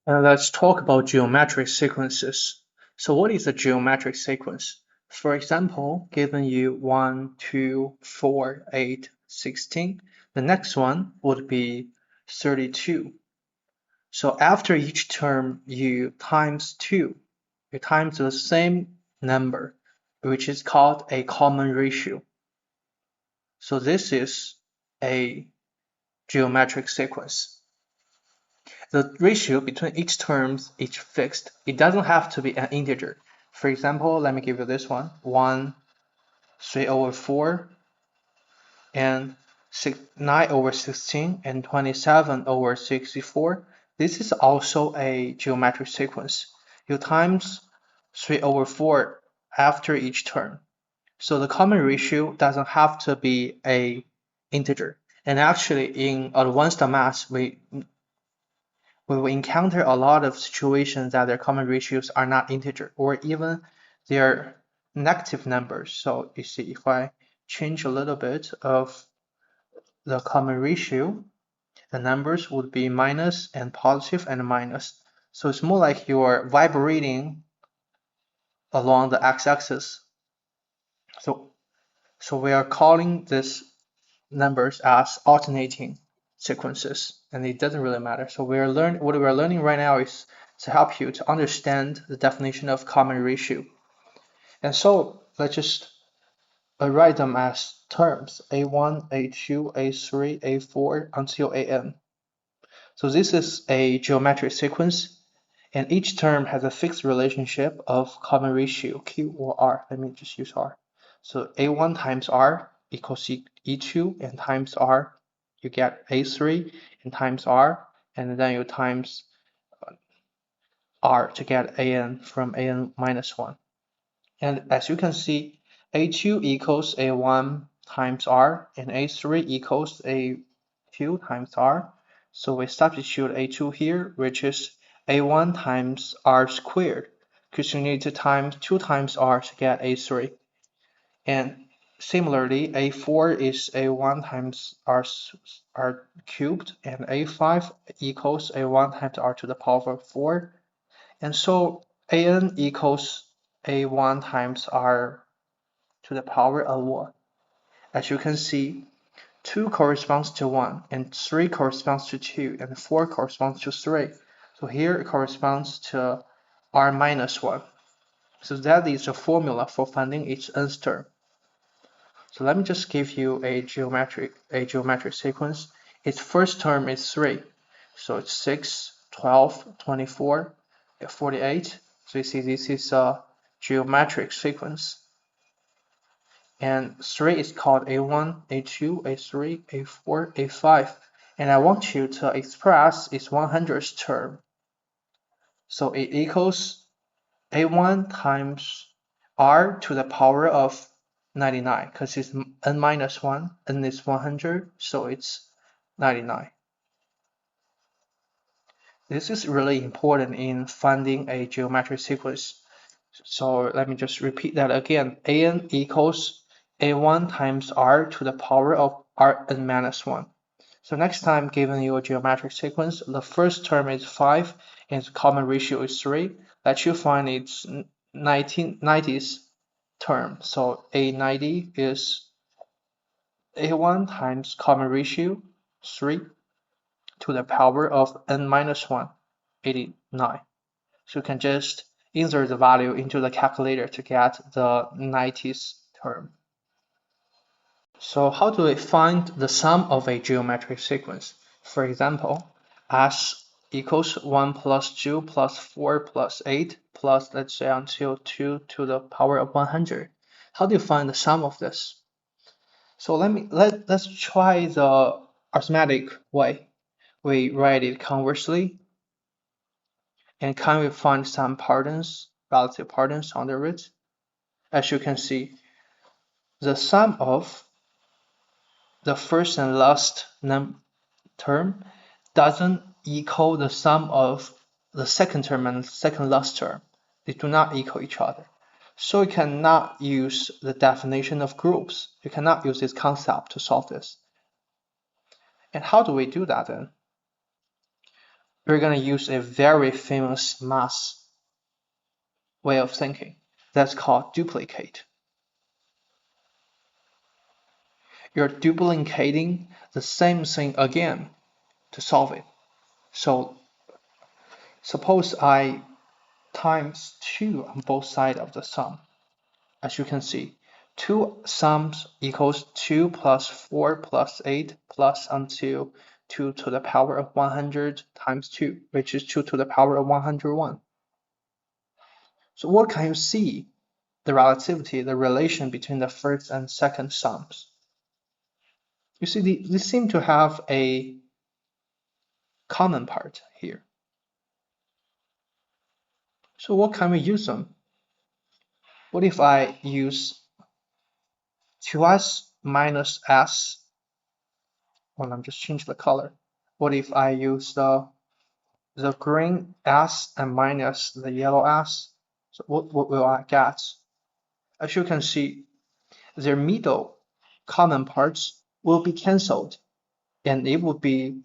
And let's talk about geometric sequences. So what is a geometric sequence? For example, given you 1, 2, 4, 8, 16, the next one would be 32. So after each term, you times 2. You times the same number, which is called a common ratio. So this is a geometric sequence. The ratio between each terms is fixed. It doesn't have to be an integer. For example, let me give you this one. 1, 3 over 4, and 9 over 16, and 27 over 64. This is also a geometric sequence. You times 3 over 4 after each term. So the common ratio doesn't have to be an integer. And actually, in advanced math, we will encounter a lot of situations that their common ratios are not integer, or even they're negative numbers. So you see, if I change a little bit of the common ratio, the numbers would be minus and positive and minus. So it's more like you're vibrating along the x-axis. So we are calling these numbers as alternating sequences, and it doesn't really matter. So what we're learning right now is to help you to understand the definition of common ratio. And so let's just write them as terms: a1, a2, a3, a4 until an. So this is a geometric sequence, and each term has a fixed relationship of common ratio, Q or R. Let me just use R. So A1 times R equals E2, and times R, you get A3, and times R, and then you times R to get AN from AN minus 1. And as you can see, A2 equals A1 times R, and A3 equals A2 times R. So we substitute A2 here, which is A1 times R squared, because you need to times 2 times R to get A3. And similarly, A4 is A1 times R cubed, and A5 equals A1 times R to the power of 4. And so AN equals A1 times R to the power of 1. As you can see, 2 corresponds to 1, and 3 corresponds to 2, and 4 corresponds to 3. So here it corresponds to R minus 1. So that is the formula for finding its nth term. So let me just give you a geometric sequence. Its first term is 3. So it's 6, 12, 24, 48. So you see this is a geometric sequence. And 3 is called A1, A2, A3, A4, A5. And I want you to express its 100th term. So it equals A1 times R to the power of 99, because it's n minus 1, n is 100, so it's 99. This is really important in finding a geometric sequence. So let me just repeat that again. An equals A1 times R to the power of Rn minus 1. So next time, given you a geometric sequence, the first term is 5 and the common ratio is 3. Let you find its 90th term. So A90 is A1 times common ratio 3 to the power of n minus 1, 89. So you can just insert the value into the calculator to get the 90th term. So how do we find the sum of a geometric sequence? For example, s equals 1 plus 2 plus 4 plus 8 plus, let's say, until 2 to the power of 100. How do you find the sum of this? So let's try the arithmetic way. We write it conversely, and can we find some partings, relative partings under it? As you can see, the sum of the first and last term doesn't equal the sum of the second term and second last term. They do not equal each other. So you cannot use the definition of groups. You cannot use this concept to solve this. And how do we do that then? we're going to use a very famous math way of thinking. That's called duplicate. You're duplicating the same thing again to solve it. So suppose I times 2 on both sides of the sum. As you can see, 2 sums equals 2 plus 4 plus 8 plus until 2 to the power of 100 times 2, which is 2 to the power of 101. So what can you see? The relativity, the relation between the first and second sums. You see, they seem to have a common part here. So what can we use them? What if I use 2s minus s? Well, I'm just change the color. What if I use the green s and minus the yellow s? So what will I get? As you can see, their middle common parts will be cancelled, and it will be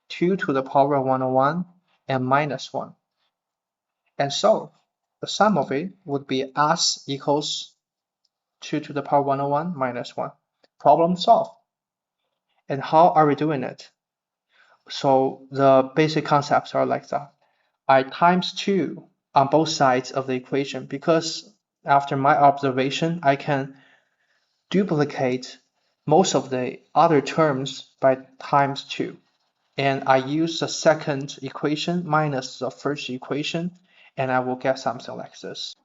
2 to the power of 101 and minus 1. And so the sum of it would be s equals 2 to the power 101 minus 1. Problem solved. And how are we doing it? So the basic concepts are like that. I times 2 on both sides of the equation because after my observation, I can duplicate most of the other terms by times 2. And I use the second equation minus the first equation, and I will get something like this.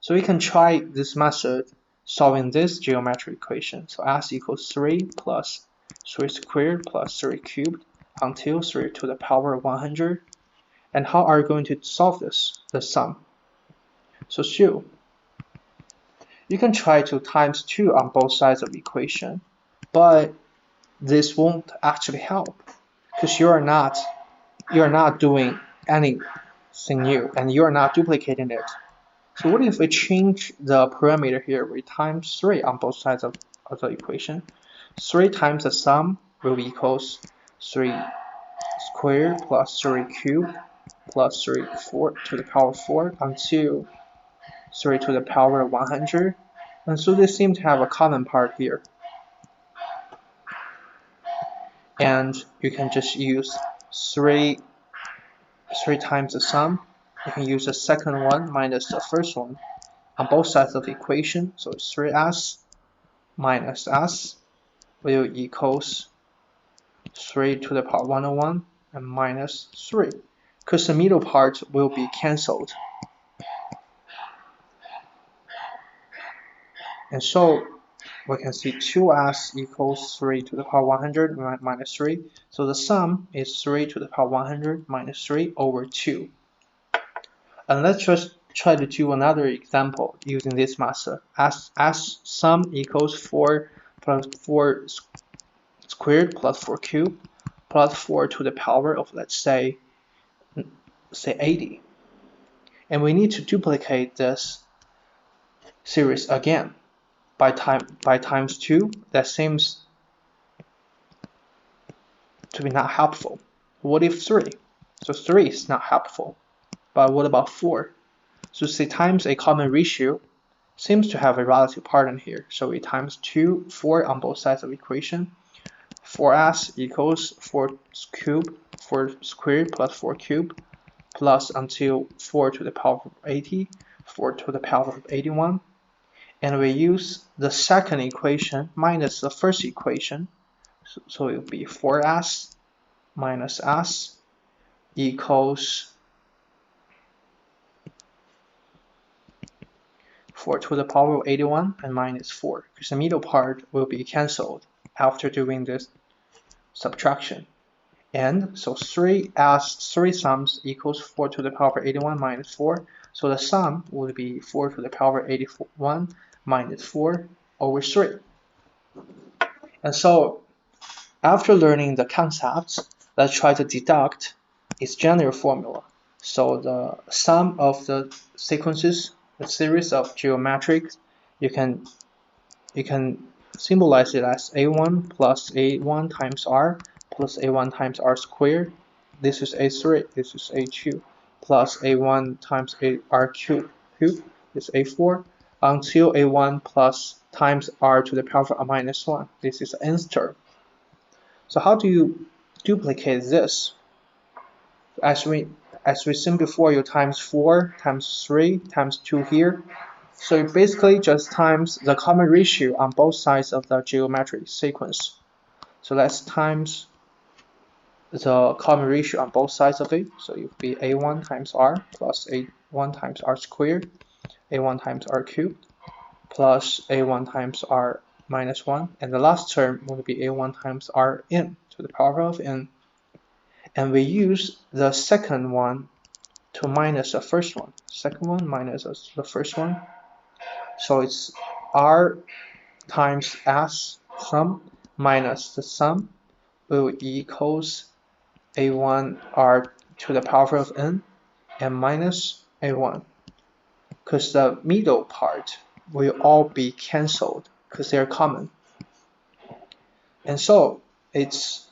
So we can try this method solving this geometric equation. So s equals 3 plus 3 squared plus 3 cubed until 3 to the power of 100. And how are you going to solve this, the sum? So sure, you can try to times 2 on both sides of the equation, but this won't actually help because you're not doing anything new and you're not duplicating it. So what if we change the parameter here? We times 3 on both sides of the equation. 3 times the sum will equals 3 squared plus 3 cubed plus 3 4 to the power 4 until 3 to the power of 100. And so they seem to have a common part here. And you can just use 3 times the sum. You can use the second one minus the first one on both sides of the equation. So it's 3s minus s will equals 3 to the power 101 and minus 3, because the middle part will be cancelled. And so we can see 2s equals 3 to the power 100 minus 3. So the sum is 3 to the power 100 minus 3 over 2. And let's just try to do another example using this method. As sum equals 4 plus 4 squared plus 4 cubed plus 4 to the power of, let's say 80. And we need to duplicate this series again by times 2. That seems to be not helpful. What if 3? So 3 is not helpful. But what about 4? So say times a common ratio seems to have a relative part in here. So we times 4 on both sides of the equation. 4s equals 4 cubed, 4 squared plus 4 cubed plus until 4 to the power of 80, 4 to the power of 81. And we use the second equation minus the first equation. So it will be 4s minus s equals 4 to the power of 81 and minus 4, because the middle part will be cancelled after doing this subtraction. And so 3 sums equals 4 to the power of 81 minus 4. So the sum would be 4 to the power of 81 minus 4 over 3. And so after learning the concepts, let's try to deduct its general formula. So the sum of the sequences, the series of geometrics, you can symbolize it as a1 plus a1 times r plus a1 times r squared this is a3, this is a2, plus a1 times r cube is a4, until a1 plus times r to the power of minus 1, this is the nth term. So how do you duplicate this? As we seen before, you times 4 times 3 times 2 here. So you basically just times the common ratio on both sides of the geometric sequence. So let's times the common ratio on both sides of it. So it would be a1 times r plus a1 times r squared, a1 times r cubed, plus a1 times r minus 1. And the last term will be a1 times r n to the power of n. And we use the second one to minus the first one. Second one minus the first one. So it's r times s sum minus the sum will equals a1 r to the power of n and minus a1. Because the middle part will all be cancelled because they're common. And so it's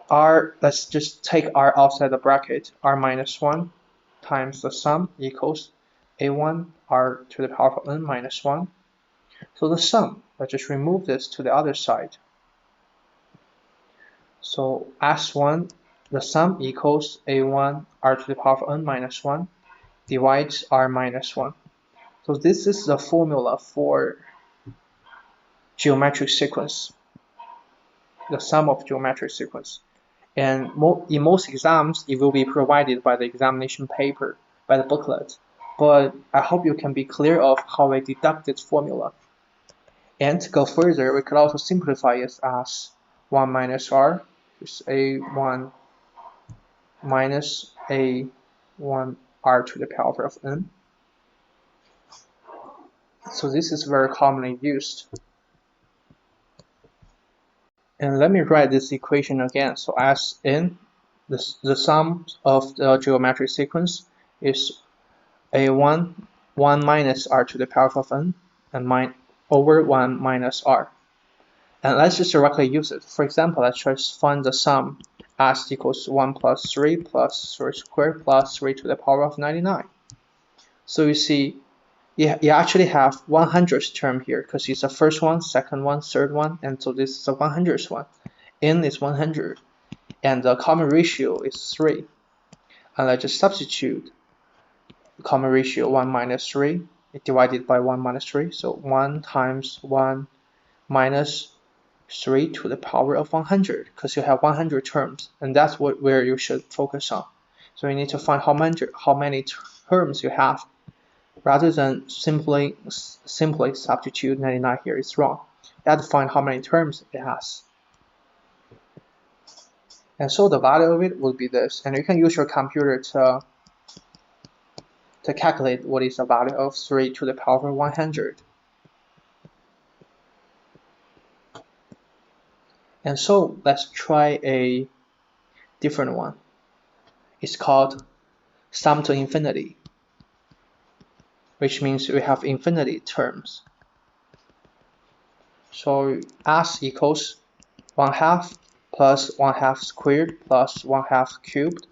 r, let's just take r outside the bracket, r minus 1 times the sum equals a1 r to the power of n minus 1. So the sum, let's just remove this to the other side. So s1, the sum equals a1 r to the power of n minus 1 divides r minus 1. So this is the formula for geometric sequence, the sum of geometric sequence. And in most exams, it will be provided by the examination paper, by the booklet. But I hope you can be clear of how I deduct this formula. And to go further, we could also simplify it as 1 minus r is a1 minus a1 r to the power of n. So this is very commonly used. And let me write this equation again. So as in the sum of the geometric sequence is a1 1 minus r to the power of n and over 1 minus r. And let's just directly use it. For example, let's just find the sum s equals 1 plus 3 plus 3 squared plus 3 to the power of 99. So you see, you actually have 100th term here because it's the first one, second one, third one, and so this is the 100th one. N is 100, and the common ratio is 3. And let's just substitute the common ratio 1 minus 3 divided by 1 minus 3. So 1 times 1 minus 3 to the power of 100 because you have 100 terms, and that's where you should focus on. So you need to find how many terms you have. Rather than simply substitute 99 here, it's wrong. You have to find how many terms it has. And so the value of it will be this. And you can use your computer to calculate what is the value of 3 to the power of 100. And so let's try a different one. It's called sum to infinity, which means we have infinity terms. So s equals 1/2 plus 1/2 squared plus 1/2 cubed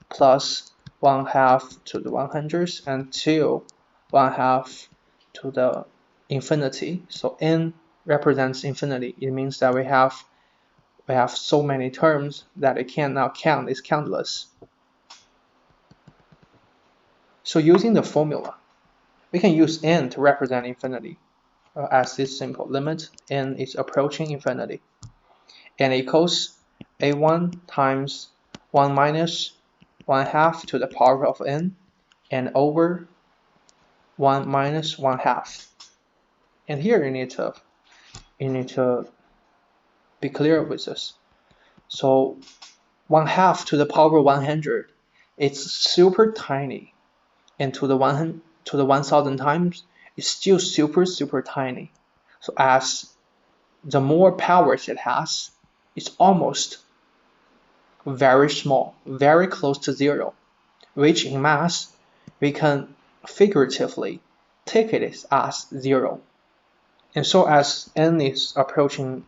plus 1/2 to the 100th until 1/2 to the infinity. So n represents infinity. It means that we have so many terms that it cannot count. It's countless. So using the formula, we can use n to represent infinity as this simple limit n is approaching infinity. N equals a1 times 1 minus 1/2 to the power of n and over 1 minus 1/2. And here you need to be clear with this. So 1/2 to the power 100, it's super tiny, and to the 1000 times, it's still super tiny. So as the more powers it has, it's almost very small, very close to 0, which in math, we can figuratively take it as 0. And so as n is approaching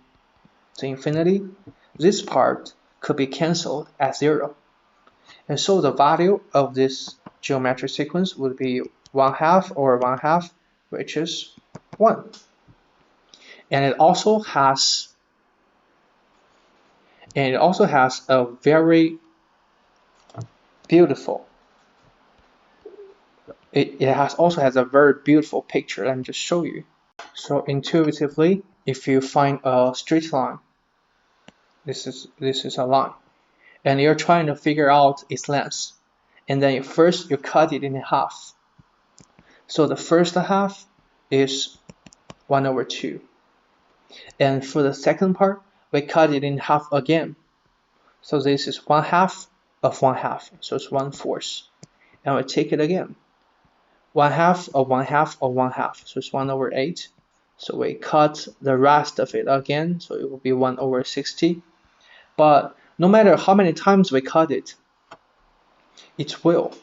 to infinity, this part could be cancelled at 0. And so the value of this geometric sequence would be 1/2 over 1/2, which is 1. And it also has a very beautiful, also has a very beautiful picture. Let me just show you. So intuitively, if you find a straight line, this is a line, and you're trying to figure out its length, and then first you cut it in half. So the first half is 1/2, and for the second part we cut it in half again. So this is 1/2 of 1/2, so it's 1/4, and we take it again, 1/2 of 1/2 of 1/2, so it's 1/8. So we cut the rest of it again, so it will be 1/60. But no matter how many times we cut it, it will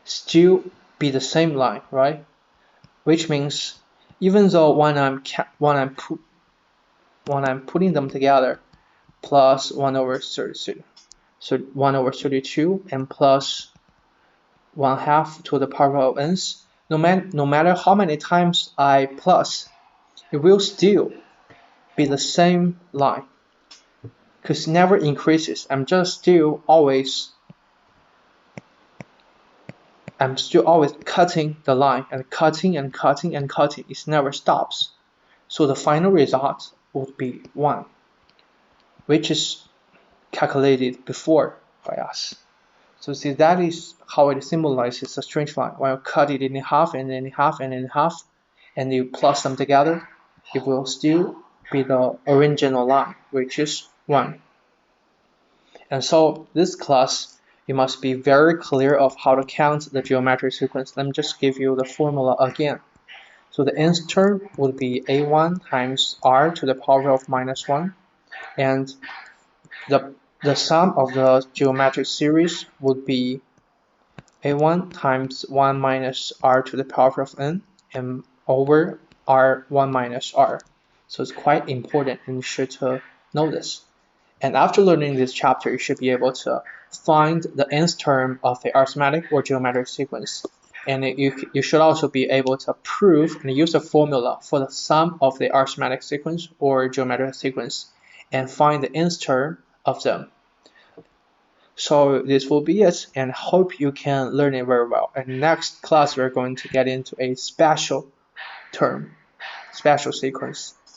still be the same line, right? Which means even though when I'm putting them together, plus 1/32, so 1/32 and plus 1/2 to the power of nth, no matter how many times I plus, it will still be the same line, because it never increases. I'm still always cutting the line, and cutting and cutting and cutting. It never stops. So the final result would be 1, which is calculated before by us. So see, that is how it symbolizes a straight line. When you cut it in half and in half and in half, and you plus them together, it will still be the original line, which is 1. And so this class, you must be very clear of how to count the geometric sequence. Let me just give you the formula again. So the nth term would be a1 times r to the power of -1, and the sum of the geometric series would be a1 times 1 minus r to the power of n and over r1 minus r. So it's quite important, and you should know this. And after learning this chapter, you should be able to find the nth term of the arithmetic or geometric sequence. And you should also be able to prove and use a formula for the sum of the arithmetic sequence or geometric sequence and find the nth term of them. So this will be it, and hope you can learn it very well. And next class, we're going to get into a special sequence.